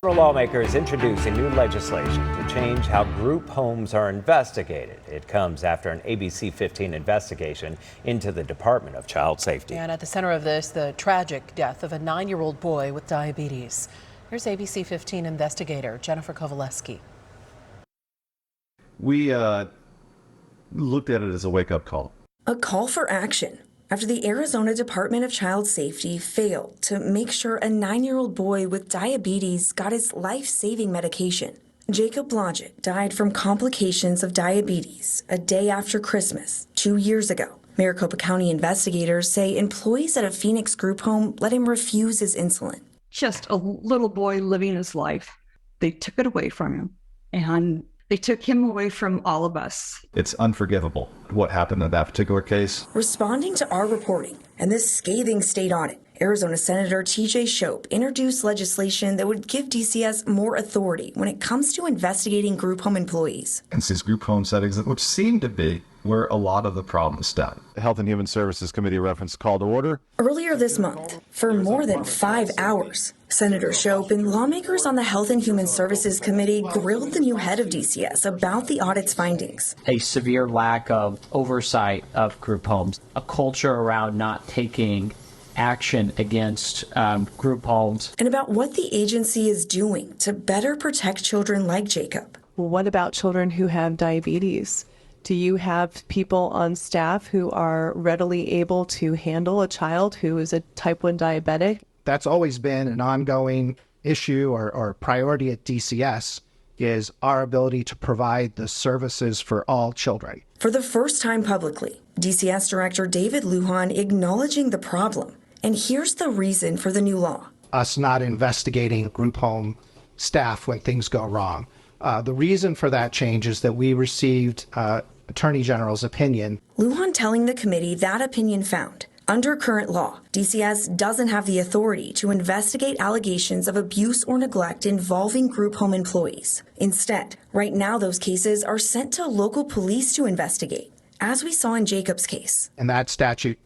Lawmakers introducing new legislation to change how group homes are investigated. It comes after an ABC 15 investigation into the Department of Child Safety. And at the center of this, the tragic death of a 9-year-old boy with diabetes. Here's ABC 15 investigator Jennifer Kovaleski. We looked at it as a wake-up call. A call for action after the Arizona Department of Child Safety failed to make sure a 9-year-old boy with diabetes got his life-saving medication. Jacob Blodgett died from complications of diabetes a day after Christmas 2 years ago. Maricopa County investigators say employees at a Phoenix group home let him refuse his insulin. Just a little boy living his life. They took it away from him, and they took him away from all of us. It's unforgivable what happened in that particular case. Responding to our reporting and this scathing state audit, Arizona Senator TJ Shope introduced legislation that would give DCS more authority when it comes to investigating group home employees. And these group home settings, which seem to be where a lot of the problems stem. The Health and Human Services Committee reference call to order. Earlier this month, for more than 5 hours, Senator Shope and lawmakers on the Health and Human Services Committee grilled the new head of DCS about the audit's findings. A severe lack of oversight of group homes, a culture around not taking action against group homes. And about what the agency is doing to better protect children like Jacob. Well, what about children who have diabetes? Do you have people on staff who are readily able to handle a child who is a type 1 diabetic? That's always been an ongoing issue or priority at DCS, is our ability to provide the services for all children. For the first time publicly, DCS Director David Lujan acknowledging the problem. And here's the reason for the new law. Us not investigating group home staff when things go wrong. The reason for that change is that we received Attorney General's opinion. Lujan telling the committee that opinion found, under current law, DCS doesn't have the authority to investigate allegations of abuse or neglect involving group home employees. Instead, right now those cases are sent to local police to investigate, as we saw in Jacob's case. And that statute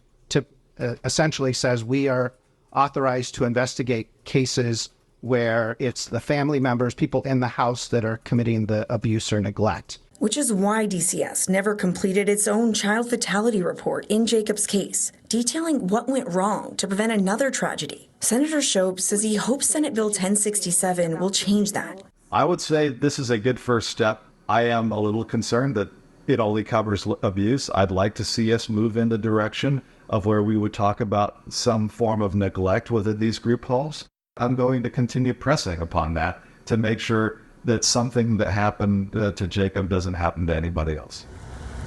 essentially says we are authorized to investigate cases where it's the family members, people in the house that are committing the abuse or neglect. Which is why DCS never completed its own child fatality report in Jacob's case, detailing what went wrong to prevent another tragedy. Senator Shope says he hopes Senate Bill 1067 will change that. I would say this is a good first step. I am a little concerned that it only covers abuse. I'd like to see us move in the direction of where we would talk about some form of neglect within these group homes. I'm going to continue pressing upon that to make sure that something that happened to Jacob doesn't happen to anybody else.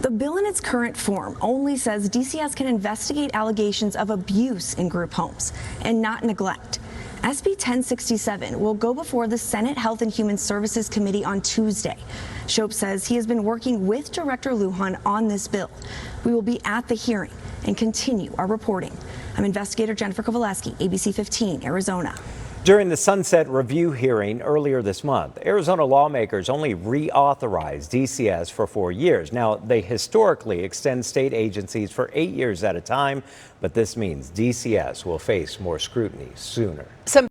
The bill in its current form only says DCS can investigate allegations of abuse in group homes and not neglect. SB 1067 will go before the Senate Health and Human Services Committee on Tuesday. Shope says he has been working with Director Lujan on this bill. We will be at the hearing and continue our reporting. I'm investigator Jennifer Kovaleski, ABC 15, Arizona. During the Sunset Review hearing earlier this month, Arizona lawmakers only reauthorized DCS for 4 years. Now, they historically extend state agencies for 8 years at a time, but this means DCS will face more scrutiny sooner.